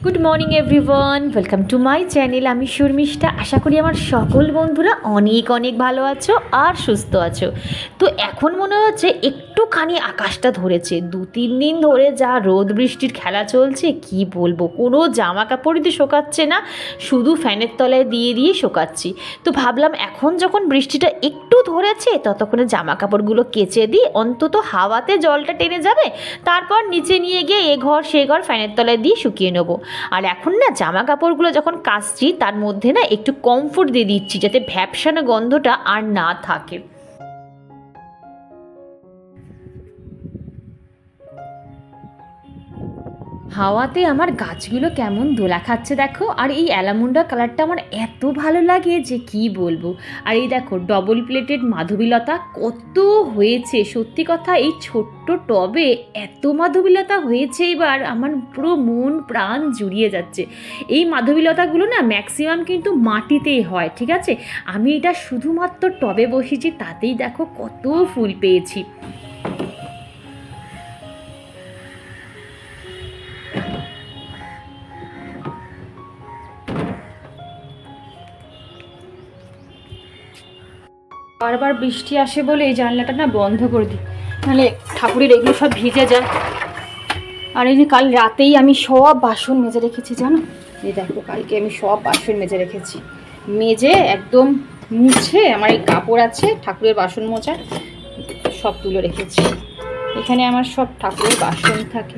Good morning everyone, welcome to my channel. আমি শর্মিষ্ঠা। আশা করি আমার সকল বন্ধুরা অনেক অনেক ভালো আছো আর সুস্থ আছো। তো এখন মনে হচ্ছে একটুখানি আকাশটা ধরেছে। 2-3 দিন ধরে যা রোদ বৃষ্টির খেলা চলছে কি বলবো, কোনো জামা কাপড়ই তো শোকাচ্ছে না, শুধু ফ্যানের তলায় দিয়ে দিয়ে শোকাচ্ছি। তো ভাবলাম এখন যখন বৃষ্টিটা একটু ধরেছে ততক্ষণে জামা কাপড়গুলো কেচে দিই, অন্তত হাওয়াতে জলটা টেনে যাবে, তারপর নিচে নিয়ে গিয়ে এ ঘর সে ঘর ফ্যানের তলায় দিয়ে শুকিয়ে নেবো। আর এখন না জামা কাপড়গুলো যখন কাচছি তার মধ্যে না একটু কমফোর্ট দিয়ে দিচ্ছি যাতে ভ্যাপসানো গন্ধটা আর না থাকে। হাওয়াতে আমার গাছগুলো কেমন দোলা খাচ্ছে দেখো। আর এই অ্যালামুন্ডা কালারটা আমার এত ভালো লাগে যে কি বলবো। আর এই দেখো ডবল প্লেটেড মাধবীলতা কত হয়েছে, সত্যি কথা এই ছোট্ট টবে এত মাধবীলতা হয়েছে এবার আমার পুরো মন প্রাণ জুড়িয়ে যাচ্ছে। এই মাধবীলতাগুলো না ম্যাক্সিমাম কিন্তু মাটিতেই হয়, ঠিক আছে। আমি এটা শুধুমাত্র টবে বসেছি, তাতেই দেখো কত ফুল পেয়েছি। বারবার বৃষ্টি আসে বলে এই জানলাটা না বন্ধ করে দিই, নাহলে ঠাকুরের এগুলো সব ভিজে যায়। আর এই যে কাল রাতেই আমি সব বাসন মেজে রেখেছি জানো। এই দেখো কালকে আমি সব বাসন মেজে রেখেছি, মেজে একদম মুছে আমার এই কাপড় আছে ঠাকুরের বাসন মোছার সব তুলে রেখেছি। এখানে আমার সব ঠাকুরের বাসন থাকে,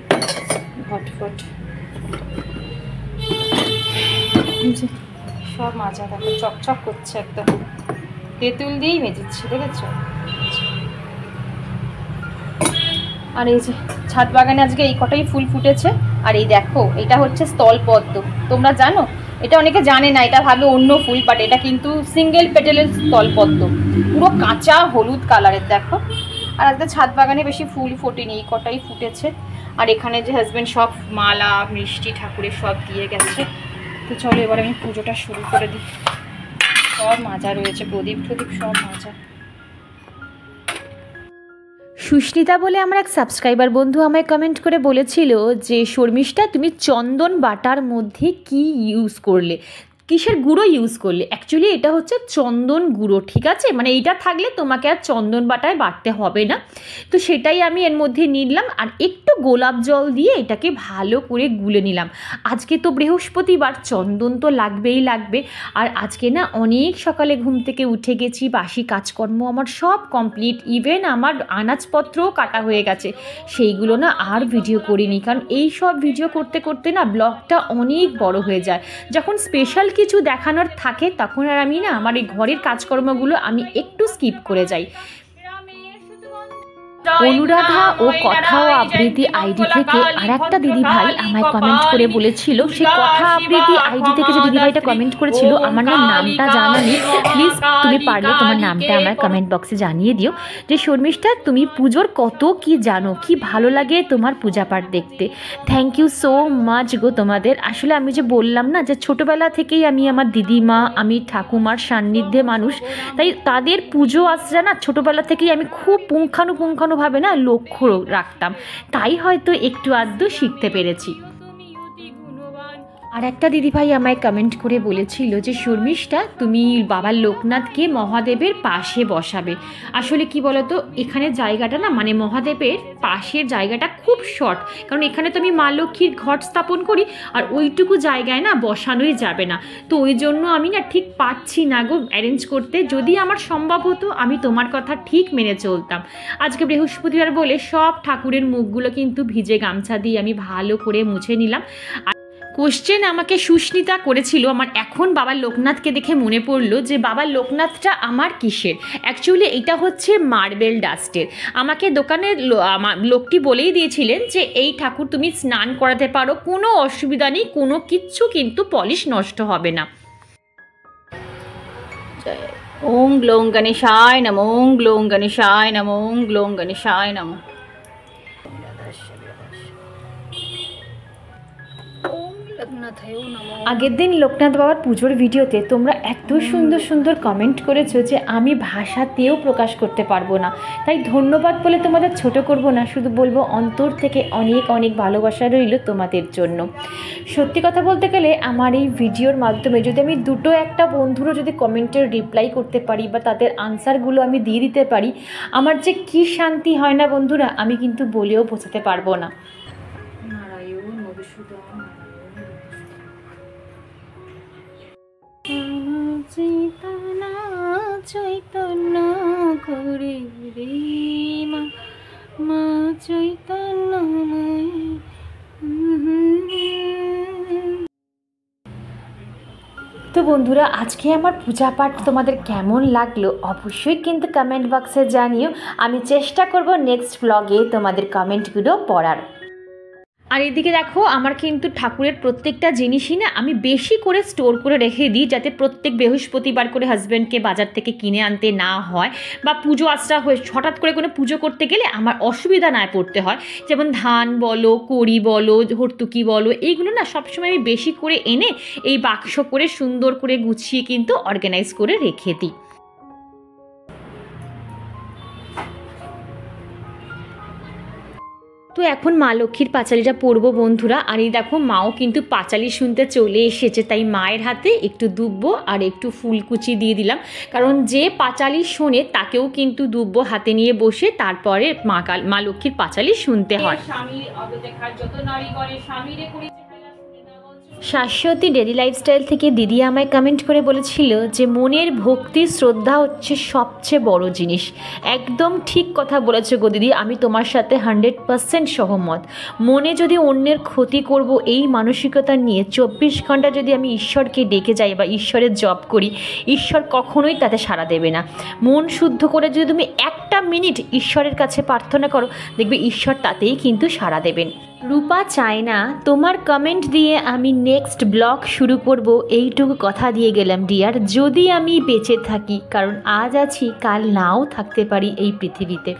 ঘটফট সব মাজা দেখো চকচক করছে, একদম তেঁতুল দিয়েই মেজেছি, দেখেছ। আর এই যে ছাদ বাগানে আজকে এই কটাই ফুল ফুটেছে। আর এই দেখো এটা হচ্ছে স্থলপদ্ম, তোমরা জানো? এটা অনেকে জানে না, এটা ভাবে অন্য ফুল, বাট এটা কিন্তু সিঙ্গেল পেটেলের স্থলপদ্ম, পুরো কাঁচা হলুদ কালারের দেখো। আর আজকে ছাদ বাগানে বেশি ফুল ফোটেনি, এই কটাই ফুটেছে। আর এখানে যে হাজব্যান্ড সব মালা মিষ্টি ঠাকুরের সব দিয়ে গেছে। তো চলো এবার আমি পুজোটা শুরু করে দিই। সব মাজা রয়েছে, প্রদীপ টদীপ সব মাজা। সুস্মিতা বলে আমার এক সাবস্ক্রাইবার বন্ধু আমায় কমেন্ট করে বলেছিল যে শর্মিষ্ঠা তুমি চন্দন বাটার মধ্যে কি ইউজ করলে, কিসের গুঁড়ো ইউজ করলে। অ্যাকচুয়ালি এটা হচ্ছে চন্দন গুঁড়ো, ঠিক আছে, মানে এইটা থাকলে তোমাকে আর চন্দন বাটায় বাটতে হবে না। তো সেটাই আমি এর মধ্যে নিলাম আর একটু গোলাপ জল দিয়ে এটাকে ভালো করে গুলে নিলাম। আজকে তো বৃহস্পতিবার, চন্দন তো লাগবেই লাগবে। আর আজকে না অনেক সকালে ঘুম থেকে উঠে গেছি, বাসি কাজকর্ম আমার সব কমপ্লিট, ইভেন আমার আনাজপত্রও কাটা হয়ে গেছে, সেইগুলো না আর ভিডিও করিনি, কারণ এই সব ভিডিও করতে করতে না ব্লগটা অনেক বড় হয়ে যায়। যখন স্পেশাল কিছু দেখানোর থাকে তখন আর আমি না আমার এই ঘরের কাজকর্মগুলো আমি একটু স্কিপ করে যাই। অনুরাধা ও কথা ও আবৃত্তি আইডি থেকে আর একটা দিদিভাই আমায় কমেন্ট করে বলেছিল, সে কথা আবৃত্তি আইডি থেকে যে দিদিভাইটা কমেন্ট করেছিল আমার না নামটা জানা নেই, প্লিজ তুমি পারলে তোমার নামটা আমার কমেন্ট বক্সে জানিয়ে দিও যে শর্মিষ্ঠা তুমি পুজোর কত কি জানো, কি ভালো লাগে তোমার পূজা পাঠ দেখতে। থ্যাংক ইউ সো মাচ গো তোমাদের। আসলে আমি যে বললাম না যে ছোটোবেলা থেকেই আমি আমার দিদিমা আমি ঠাকুমার সান্নিধ্যে মানুষ, তাই তাদের পুজো আসছে না ছোটোবেলা থেকেই আমি খুব পুঙ্খানুপুঙ্খানুভাবে না লক্ষ্য রাখতাম, তাই হয়তো একটু আধটু শিখতে পেরেছি। আর একটা দিদিভাই আমায় কমেন্ট করে বলেছিল যে শর্মিষ্ঠা তুমি বাবা লোকনাথকে মহাদেবের পাশে বসাবে। আসলে কি বলতো, এখানে জায়গাটা না মানে মহাদেবের পাশের জায়গাটা খুব শর্ট, কারণ এখানে তো আমি মা লক্ষ্মীর ঘট স্থাপন করি আর ওইটুকু জায়গায় না বসানোই যাবে না। তো ওই জন্য আমি না ঠিক পাচ্ছি না গো অ্যারেঞ্জ করতে, যদি আমার সম্ভব হতো আমি তোমার কথা ঠিক মেনে চলতাম। আজকে বৃহস্পতিবার বলে সব ঠাকুরের মুখগুলো কিন্তু ভিজে গামছা দিয়ে আমি ভালো করে মুছে নিলাম। কোশ্চেন আমাকে সুস্মিতা করেছিল, আমার এখন বাবা লোকনাথকে দেখে মনে পড়লো যে বাবা লোকনাথটা আমার কিসের। অ্যাকচুয়ালি এটা হচ্ছে মার্বেল ডাস্টের। আমাকে দোকানের লোকটি বলেই দিয়েছিলেন যে এই ঠাকুর তুমি স্নান করাতে পারো, কোনো অসুবিধা নেই, কোনো কিচ্ছু কিন্তু পলিশ নষ্ট হবে না। ওং গ্লোং গণেশায় নমঃ, ওং গ্লোং গণেশায় নমঃ, ওং গ্লোং গণেশায় নমঃ। ওং আগের দিন লোকনাথ বাবার পুজোর ভিডিওতে তোমরা এত সুন্দর সুন্দর কমেন্ট করেছো যে আমি ভাষাতেও প্রকাশ করতে পারবো না। তাই ধন্যবাদ বলে তোমাদের ছোট করব না, শুধু বলবো অন্তর থেকে অনেক অনেক ভালোবাসা রইল তোমাদের জন্য। সত্যি কথা বলতে গেলে আমার এই ভিডিওর মাধ্যমে যদি আমি দুটো একটা বন্ধুরও যদি কমেন্টের রিপ্লাই করতে পারি বা তাদের আনসারগুলো আমি দিয়ে দিতে পারি, আমার যে কী শান্তি হয় না বন্ধুরা, আমি কিন্তু বলেও বোঝাতে পারবো না। চৈতন্য করে রে মা চৈতন্যময়। তো বন্ধুরা, আজকে আমার পূজা পাঠ তোমাদের কেমন লাগলো অবশ্যই কিন্তু কমেন্ট বক্সে জানিও। আমি চেষ্টা করব নেক্সট ব্লগে তোমাদের কমেন্টগুলো পড়ার। আর এদিকে দেখো, আমার কিন্তু ঠাকুরের প্রত্যেকটা জিনিসই না আমি বেশি করে স্টোর করে রেখে দিই, যাতে প্রত্যেক বৃহস্পতিবার করে হাজব্যান্ডকে বাজার থেকে কিনে আনতে না হয়, বা পুজো আচরা হয়ে হঠাৎ করে কোনো পুজো করতে গেলে আমার অসুবিধা না পড়তে হয়। যেমন ধান বলো, কড়ি বলো, হর্তুকি বলো, এইগুলো না সবসময় আমি বেশি করে এনে এই বাক্স করে সুন্দর করে গুছিয়ে কিন্তু অর্গানাইজ করে রেখে দিই। তো এখন মা লক্ষ্মীর পাঁচালিটা পরবো বন্ধুরা। আর এই দেখো, মাও কিন্তু পাঁচালি শুনতে চলে এসেছে, তাই মায়ের হাতে একটু দুব্ব আর একটু ফুলকুচি দিয়ে দিলাম, কারণ যে পাঁচালি শোনে তাকেও কিন্তু দুব্ব হাতে নিয়ে বসে তারপরে মা লক্ষ্মীর পাঁচালি শুনতে হয়। শাশ্বতী ডেলি লাইফস্টাইল থেকে দিদি আমায় কমেন্ট করে বলেছিল যে মনের ভক্তি শ্রদ্ধা হচ্ছে সবচেয়ে বড় জিনিস। একদম ঠিক কথা বলেছো গো দিদি, আমি তোমার সাথে 100% সহমত। মনে যদি অন্যের ক্ষতি করব এই মানসিকতা নিয়ে 24 ঘন্টা যদি আমি ঈশ্বরকে ডেকে যাই বা ঈশ্বরের জপ করি, ঈশ্বর কখনোই তাতে সাড়া দেবে না। মন শুদ্ধ করে যদি তুমি একটা মিনিট ঈশ্বরের কাছে প্রার্থনা করো, দেখবে ঈশ্বর তাতেই কিন্তু সাড়া দেবেন। রূপা চায় না তোমার কমেন্ট দিয়ে আমি নেক্সট ব্লগ শুরু করব, এইটুকু কথা দিয়ে গেলাম ডিয়ার, যদি আমি বেঁচে থাকি, কারণ আজ আছি কাল নাও থাকতে পারি এই পৃথিবীতে।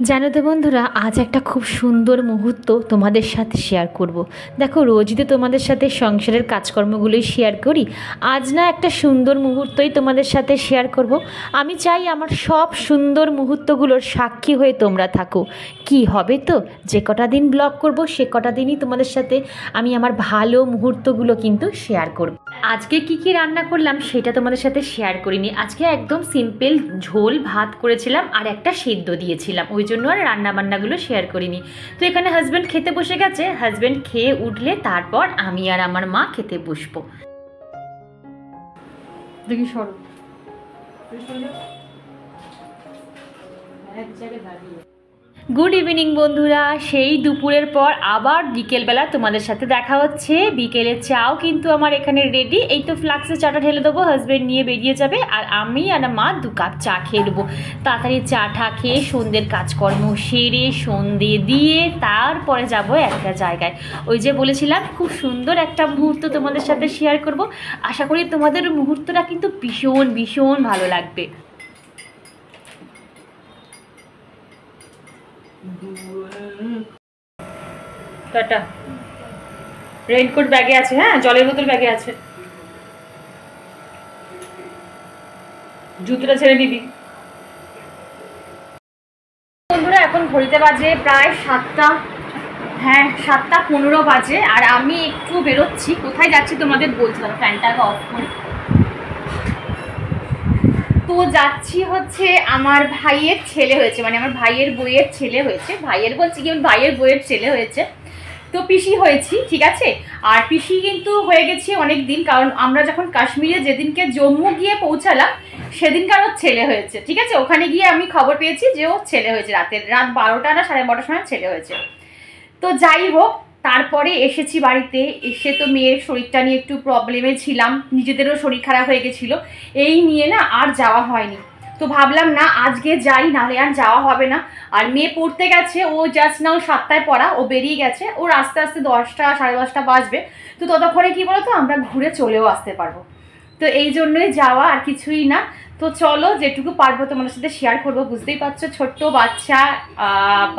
জানো তো বন্ধুরা, আজ একটা খুব সুন্দর মুহূর্ত তোমাদের সাথে শেয়ার করব। দেখো, রোজই তো তোমাদের সাথে সংসারের কাজকর্মগুলোই শেয়ার করি, আজ না একটা সুন্দর মুহূর্তই তোমাদের সাথে শেয়ার করব। আমি চাই আমার সব সুন্দর মুহূর্তগুলোর সাক্ষী হয়ে তোমরা থাকো। কি হবে তো, যে কটা দিন ব্লগ করব সে কটা দিনই তোমাদের সাথে আমি আমার ভালো মুহূর্তগুলো কিন্তু শেয়ার করব। আজকে কি কি রান্না করলাম সেটা তোমাদের সাথে শেয়ার করিনি। আজকে একদম সিম্পল ঝোল ভাত করেছিলাম আর একটা সেদ্ধ দিয়েছিলাম, ওই জন্য আর রান্নাবান্নাগুলো শেয়ার করিনি। তো এখানে হাজব্যান্ড খেতে বসে গেছে, হাজব্যান্ড খেয়ে উঠলে তারপর আমি আর আমার মা খেতে বসবো। দেখি সরো, এক জায়গায় দাঁড়িয়ে। গুড ইভিনিং বন্ধুরা, সেই দুপুরের পর আবার বিকেলবেলা তোমাদের সাথে দেখা হচ্ছে। বিকেলের চাও কিন্তু আমার এখানে রেডি। এই তো ফ্লাক্সে চাটা ঢেলে দেবো, হাজব্যান্ড নিয়ে বেরিয়ে যাবে আর আমি আর মা 2 কাপ চা খেয়ে দেবো। তাড়াতাড়ি চা ঠা খেয়ে সন্ধ্যের কাজকর্ম সেরে সন্ধ্যে দিয়ে তারপরে যাব একটা জায়গায়। ওই যে বলেছিলাম খুব সুন্দর একটা মুহূর্ত তোমাদের সাথে শেয়ার করব। আশা করি তোমাদের মুহূর্তটা কিন্তু ভীষণ ভীষণ ভালো লাগবে। টাটা। রেইনকোট ব্যাগে আছে, হ্যাঁ, জলের বোতল ব্যাগে আছে, জুতোটা ছেড়ে দিবি। বন্ধুরা, এখন ঘড়িতে বাজে প্রায় 7টা, হ্যাঁ 7:15 বাজে। আর আমি একটু বেরোচ্ছি, কোথায় যাচ্ছি তোমাদের বলছিলাম, ফ্যানটাকে অফ করে। তো যাচ্ছি হচ্ছে আমার ভাইয়ের ছেলে হয়েছে, মানে আমার ভাইয়ের বইয়ের ছেলে হয়েছে, ভাইয়ের বলছি কি ভাইয়ের বইয়ের ছেলে হয়েছে। তো পিসি হয়েছি, ঠিক আছে। আর পিসি কিন্তু হয়ে গেছি অনেক দিন, কারণ আমরা যখন কাশ্মীরে যেদিনকে জম্মু গিয়ে পৌঁছালাম সেদিনকার ওর ছেলে হয়েছে, ঠিক আছে। ওখানে গিয়ে আমি খবর পেয়েছি যে ওর ছেলে হয়েছে, রাত 12টা না 12:30 সময় ছেলে হয়েছে। তো যাই হোক, তারপরে এসেছি বাড়িতে। এসে তো মেয়ের শরীরটা নিয়ে একটু প্রবলেমে ছিলাম, নিজেদেরও শরীর খারাপ হয়ে গেছিলো, এই নিয়ে না আর যাওয়া হয়নি। তো ভাবলাম না আজকে যাই, নাহলে আর যাওয়া হবে না। আর মেয়ে পড়তে গেছে, ও জাস্ট নাও 7টায় পড়া, ও বেরিয়ে গেছে, ওর আস্তে আস্তে 10টা 10:30 বাজবে। তো ততক্ষণে কি বলতো আমরা ঘুরে চলেও আসতে পারবো। তো এই জন্যই যাওয়া, আর কিছুই না। তো চলো যেটুকু পারবো তোমাদের সাথে শেয়ার করবো। বুঝতেই পারছো ছোট্ট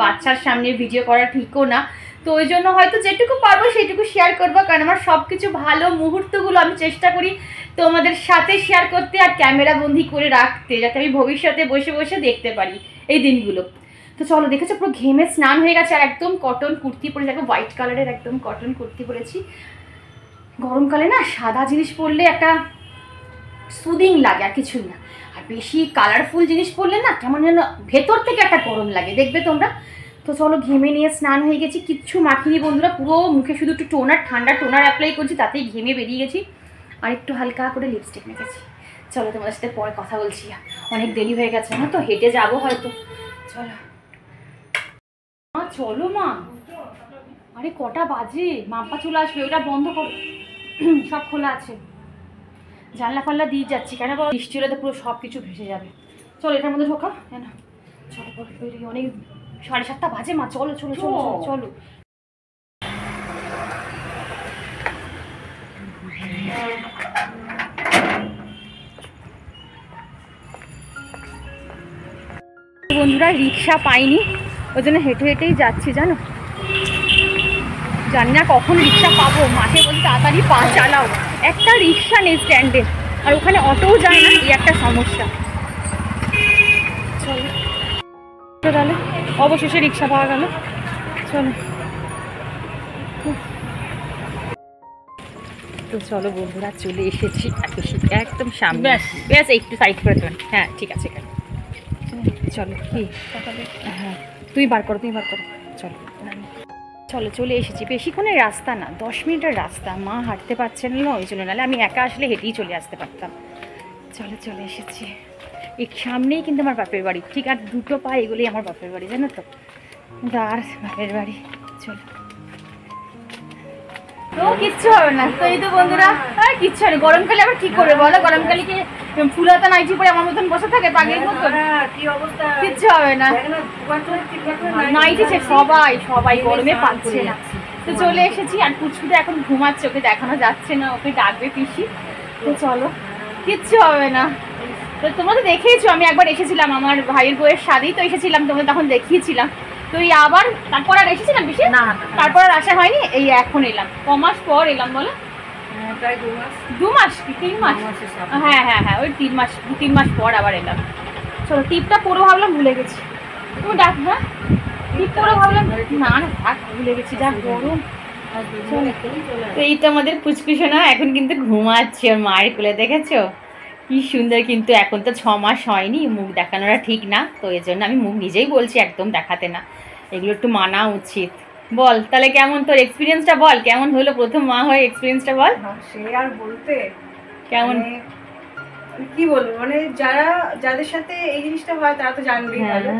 বাচ্চার সামনে ভিডিও করা ঠিকও না, তো ওই জন্য হয়তো যেটুকু পারবো সেইটুকু শেয়ার করবো, কারণ আমার সব কিছু ভালো মুহূর্তগুলো আমি চেষ্টা করি তোমাদের সাথে শেয়ার করতে আর ক্যামেরা বন্দি করে রাখতে, যাতে আমি ভবিষ্যতে বসে বসে দেখতে পারি এই দিনগুলো। তো চলো, দেখেছো পুরো ঘেমে স্নান হয়ে গেছে, আর একদম কটন কুর্তি পরে, দেখো হোয়াইট কালারের একদম কটন কুর্তি পরেছি। গরমকালে না সাদা জিনিস পরলে একটা সুদিং লাগে, আর কিছুই না। আর বেশি কালারফুল জিনিস পরলে না কেমন যেন ভেতর থেকে একটা গরম লাগে, দেখবে তোমরা। তো চলো, ঘেমে নিয়ে স্নান হয়ে গেছি, কিচ্ছু মাখিনি বন্ধুরা, পুরো মুখে শুধু একটু ঠান্ডা টোনার অ্যাপ্লাই করছি, তাতেই ঘেমে বেরিয়ে গেছি। আর একটু হালকা করে লিপস্টিক মেখেছি। চলো তোমাদের সাথে পরে কথা বলছি, অনেক দেরি হয়ে গেছে না, তো হেঁটে যাবো হয়তো। চলো মা, চলো মা। আরে কটা বাজে, মাম্পা চলে আসবে, ওটা বন্ধ কর, সব খোলা আছে। জানলা ফাল্লা দিয়ে যাচ্ছি, কেন বৃষ্টি হলে তো পুরো সব কিছু ভেসে যাবে। চলো এটার মধ্যে ঢোকা, হ্যাঁ না, চলো অনেক 7:30 বাজে মা, চলো চলো চলো চলো। বন্ধুরা রিক্সা পাইনি, ওই জন্য হেঁটে হেঁটেই যাচ্ছি, জানো। জানি না কখন রিক্সা পাবো, মাঠে বলতে তাড়াতাড়ি পা চালাও, একটা রিক্সা নেই স্ট্যান্ডে, আর ওখানে অটোও যায় না, এই একটা সমস্যা। চলো তাহলে, অবশেষে রিক্সা পাওয়া গেল, চলো। তো চলো বন্ধুরা, চলে এসেছি একদম সামনে, ব্যাস একটু সাইড করে দেবেন, হ্যাঁ ঠিক আছে। চলো কি, হ্যাঁ তুমি বার করো চলো চলো, চলে এসেছি। বেশিক্ষণের রাস্তা না, 10 মিনিটের রাস্তা, মা হাঁটতে পারছেন না ওই জন্য, নাহলে আমি একা আসলে হেঁটেই চলে আসতে পারতাম। চলে এসেছি, এই সামনেই কিন্তু আমার বাপের বাড়ি, ঠিক আর 2 পা এগুলোই আমার বাপের বাড়ি, জানো তো, আর বাপের বাড়ি। চলো, তো কিচ্ছু হবে না। তো এই তো বন্ধুরা, আর কিচ্ছু হবে, গরমকালে আবার কি করবে বলো, গরমকালে কি ফুলাতা নাইটি পরে আমার মতন বসে থাকে পাগের মতন? কিচ্ছু হবে না, নাইটি সবাই গরমে পাচ্ছে না। তো চলে এসেছি, আর পুচকুটা এখন ঘুমাচ্ছে, ওকে দেখানো যাচ্ছে না, ওকে ডাকবে পিসি। তো চলো, কিচ্ছু হবে না। তো তোমরা তো দেখেইছো, আমি একবার এসেছিলাম আমার ভাইয়ের বউয়ের শাদি, তো এসেছিলাম, তোমরা তখন দেখিয়েছিলাম। তো এই আবার তারপর আর এসেছিলাম বেশি, তারপর আর আসা হয়নি, এই এখন এলাম। কমাস পর এলাম বলো, প্রায় 2 মাস কি 3 মাস, হ্যাঁ ওই 3 মাস পর আবার এলাম। চলো, টিপটা পরে ভাবলাম ভুলে গেছি, তুমি ডাক, হ্যাঁ টিপ পরে ভাবলাম না থাক, ভুলে গেছি, যা গরম। তো এই তো আমাদের পুচকুসোনা এখন কিন্তু ঘুমাচ্ছে ওর মায়ের কোলে, দেখেছো কি সুন্দর। কিন্তু এখন তো 6 মাস হয়নি, মুখ দেখানোটা ঠিক না, তো এই জন্য আমি মুখ নিজেই বলছি একদম দেখাতে না, এগুলো একটু মানা উচিত। বল তাহলে কেমন তোর এক্সপিরিয়েন্সটা, বল কেমন হলো প্রথম মা হয়ে এক্সপিরিয়েন্সটা বল। সে আর বলতে, কেমন কি বলবো, মানে যাদের সাথে এই জিনিসটা হয় তারা তো জানবেই ভালো।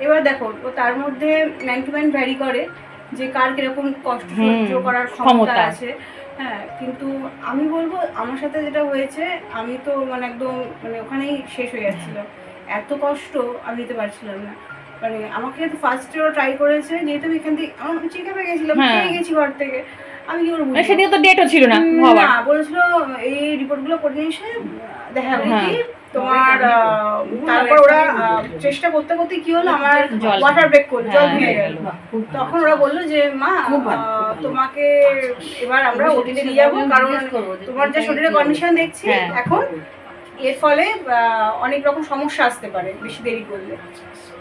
এবার দেখো, ও তার মধ্যে ম্যান টু ম্যান ভ্যারি করে যে কার কিরকম কষ্ট সহ্য করার ক্ষমতা আছে। হ্যাঁ, কিন্তু আমি বলবো আমার সাথে যেটা হয়েছে, আমি তো মানে একদম মানে ওখানেই শেষ হয়ে যাচ্ছিল, এত কষ্ট আমি নিতে পারছিলাম না। মানে আমাকে তো ফার্স্টে ওরা ট্রাই করেছে, যেহেতু আমি এখান থেকে আমার চেক আপে গেছিলাম, পেয়ে গেছি ঘর থেকে, আমি কি করবো, সেদিকে তো ডেটও ছিল না, বলেছিল এই রিপোর্টগুলো করে নিয়ে এসে দেখা করি তোমার। তারপর ওরা চেষ্টা করতে করতে কি হলো, আমার ওয়াটার ব্রেক করলো, জল ভেঙে গেল। তখন ওরা বললো যে মা তোমাকে এবার আমরা ওটিতে নিয়ে যাবো, কারণ তোমার যে শরীরের কন্ডিশন দেখছি এখন, এর ফলে অনেক রকম সমস্যা আসতে পারে বেশি দেরি করলে।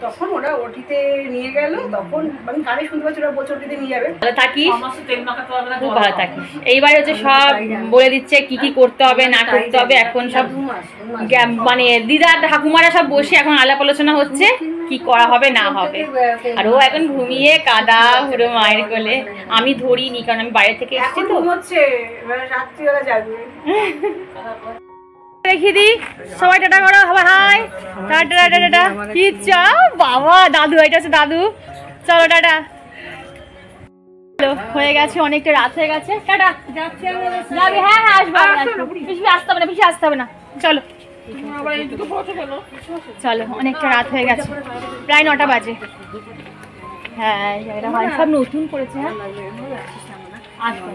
তখন ওরা ওটিতে নিয়ে গেল, তখন আমি কানে শুনতে পাচ্ছি ওরা বলছে ওটিতে নিয়ে যাবে। ভালো থাকিস, খুব ভালো থাকিস। এইবার হচ্ছে সব বলে দিচ্ছে কি কি করতে হবে না করতে হবে, এখন সব মানে দিদা ঠাকুমারা সব বসে এখন আলাপ আলোচনা হচ্ছে কি করা হবে না হবে। আর ও এখন ঘুমিয়ে কাদা পুরো মায়ের কোলে, আমি ধরিনি কারণ আমি বাইরে থেকে এসেছি তো, হচ্ছে রাত্রিবেলা যাবে। রেখে দিই, সবাই টাটা করো, হাই টাটা টাটা। কি চাও বাবা, দাদু এটা হচ্ছে দাদু, চলো টাটা। হয়ে গেছে, অনেকটা রাত হয়ে গেছে, টাটা। যাবে, হ্যাঁ আসবো, বেশি আসতে হবে না, বেশি আসতে হবে না, চলো চলো, অনেকটা রাত হয়ে গেছে, প্রায় 9টা বাজে। হ্যাঁ সব নতুন করেছে, হ্যাঁ আসবো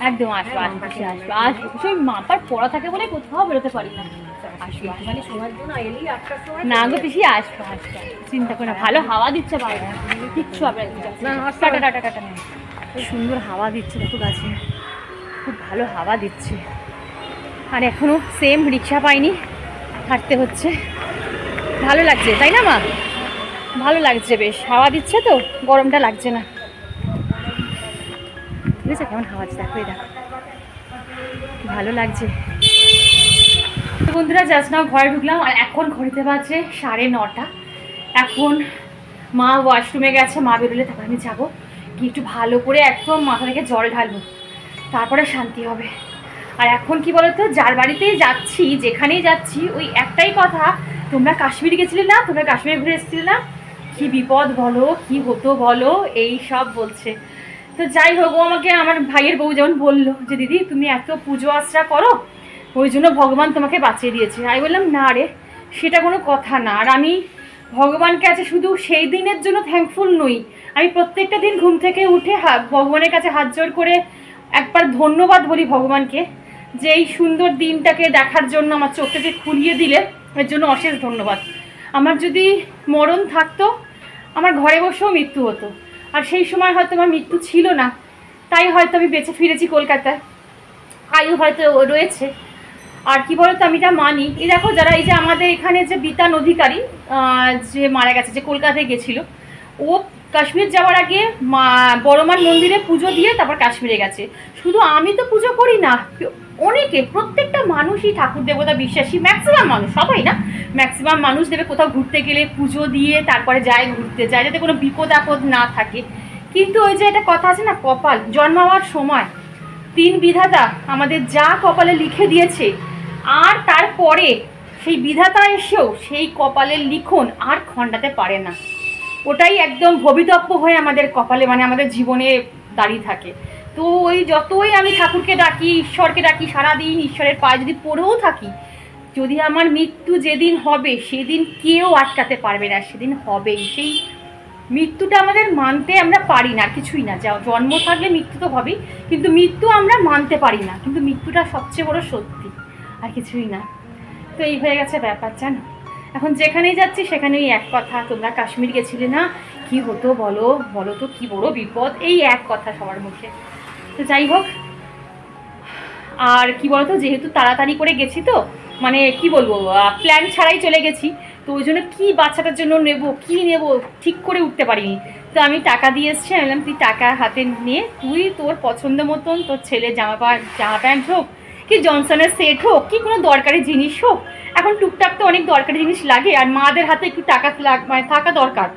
একদম আসবো সেই মাপার পড়া থাকে বলে কোথাও বেরোতে পারি না। আসবো না গো পিসি, আসবো চিন্তা করে না। ভালো হাওয়া দিচ্ছে বাইরে, কিচ্ছু হবে না। সুন্দর হাওয়া দিচ্ছে দেখো গাছে, খুব ভালো হাওয়া দিচ্ছে। আর এখনো সেম রিক্সা পাইনি, হাঁটতে হচ্ছে। ভালো লাগছে তাই না মা? ভালো লাগছে, বেশ হাওয়া দিচ্ছে তো, গরমটা লাগছে না। ঠিক আছে, কেমন হাওয়া আছে দেখো, এটা ভালো লাগছে। বন্ধুরা জাস্ট নাও ঘরে ঢুকলাম, আর এখন ঘড়িতে বাজে 9:30। এখন মা ওয়াশরুমে গেছে, মা বেরোলে তারপর আমি যাবো, কি একটু ভালো করে একদম মাথা থেকে জল ঢালবো, তারপরে শান্তি হবে। আর এখন কি বলতো, যার বাড়িতেই যাচ্ছি, যেখানেই যাচ্ছি, ওই একটাই কথা, তোমরা কাশ্মীর গেছিলে না, তোমরা কাশ্মীরে ঘুরে এসেছিলে না, কি বিপদ বলো, কি হতো বলো, এই সব বলছে। তো যাই হোক, ও আমাকে আমার ভাইয়ের বউ যেমন বললো যে দিদি তুমি এত পুজো আশ্রা করো, ওই জন্য ভগবান তোমাকে বাঁচিয়ে দিয়েছে। আমি বললাম না রে, সেটা কোনো কথা না। আর আমি ভগবানকে কাছে শুধু সেই দিনের জন্য থ্যাঙ্কফুল নই, আমি প্রত্যেকটা দিন ঘুম থেকে উঠে ভগবানের কাছে হাত জোড় করে একবার ধন্যবাদ বলি ভগবানকে, যে এই সুন্দর দিনটাকে দেখার জন্য আমার চোখটা যে খুলিয়ে দিলে, এর জন্য অশেষ ধন্যবাদ। আমার যদি মরণ থাকতো, আমার ঘরে বসেও মৃত্যু হতো, আর সেই সময় হয়তো আমার মৃত্যু ছিল না, তাই হয়তো আমি বেঁচে ফিরেছি কলকাতায়, আয়ু হয়তো রয়েছে। আর কি বলতো, আমি যা মানি, এই দেখো যারা এই যে আমাদের এখানে যে বিতান অধিকারী যে মারা গেছে, যে কলকাতায় গেছিল, ও কাশ্মীর যাওয়ার আগে বড়মার মন্দিরে পুজো দিয়ে তারপর কাশ্মীরে গেছে। শুধু আমি তো পুজো করি না, অনেকে, প্রত্যেকটা মানুষই ঠাকুর দেবতা বিশ্বাসী, ম্যাক্সিমাম মানুষ, সবাই না, ম্যাক্সিমাম মানুষ দেবে কোথাও ঘুরতে গেলে পুজো দিয়ে তারপরে যায়, ঘুরতে যায়, যাতে কোনো বিপদ আপদ না থাকে। কিন্তু ওই যে একটা কথা আছে না, কপাল, জন্মাবার সময় 3 বিধাতা আমাদের যা কপালে লিখে দিয়েছে, আর তারপরে সেই বিধাতা এসেও সেই কপালের লিখন আর খণ্ডাতে পারে না, ওটাই একদম ভবিতব্য হয়ে আমাদের কপালে, মানে আমাদের জীবনে দাঁড়িয়ে থাকে। তো ওই যতই আমি ঠাকুরকে ডাকি, ঈশ্বরকে ডাকি, সারাদিন ঈশ্বরের পায়ে যদি পড়েও থাকি, যদি আমার মৃত্যু যেদিন হবে সেদিন কেউ আটকাতে পারবে না, সেদিন হবেই। সেই মৃত্যুটা আমাদের মানতে আমরা পারি না, কিছুই না। জন্ম থাকলে মৃত্যু তো হবেই, কিন্তু মৃত্যু আমরা মানতে পারি না, কিন্তু মৃত্যুটা সবচেয়ে বড় সত্যি, আর কিছুই না। তো এই হয়ে গেছে ব্যাপার, জানো। এখন যেখানেই যাচ্ছি সেখানেই এক কথা, তোমরা কাশ্মীর গেছিলে না, কি হতো বলো, বলো তো কি বড় বিপদ, এই এক কথা সবার মুখে। তো যাই হোক, আর কি বলতো, যেহেতু তাড়াতাড়ি করে গেছি তো, মানে কি বলবো, প্ল্যান ছাড়াই চলে গেছি, তো ওই জন্য কী বাচ্চাটার জন্য নেব, কি নেব ঠিক করে উঠতে পারিনি। তো আমি টাকা দিয়ে এসছি, আমি বললাম তুই টাকা হাতে নিয়ে তুই তোর পছন্দ মতন তোর ছেলের জামা প্যান্ট হোক, কি জনসনের সেট হোক, কি কোনো দরকারি জিনিস হোক, এখন টুকটাক তো অনেক দরকারি জিনিস লাগে, আর মাদের হাতে একটু টাকা মানে থাকা দরকার,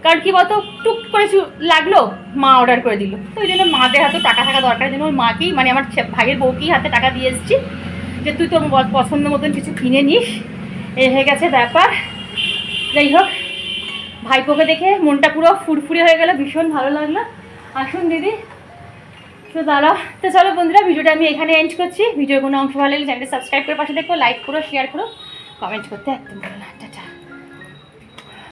কারণ কি বলতো টুক করে লাগলো, মা অর্ডার করে দিল, তো ওই জন্য মাদের হাতে টাকা থাকা দরকার, জন্য ওর মাকেই, মানে আমার ভাইয়ের বউকেই হাতে টাকা দিয়ে এসেছি যে তুই তোর পছন্দ মতন কিছু কিনে নিস। এই হয়ে গেছে ব্যাপার। যাই হোক, ভাইপোকে দেখে মনটা পুরো ফুরফুরে হয়ে গেল, ভীষণ ভালো লাগলো। আসুন দিদি, তো দাঁড়াও। তো চলো বন্ধুরা, ভিডিওটা আমি এখানে এন্ড করছি। ভিডিওর কোনো অংশ ভালো লাগলে চ্যানেলটা সাবস্ক্রাইব করে পাশে দেখো, লাইক করো, শেয়ার করো, কমেন্ট করতে একদম ভালো না।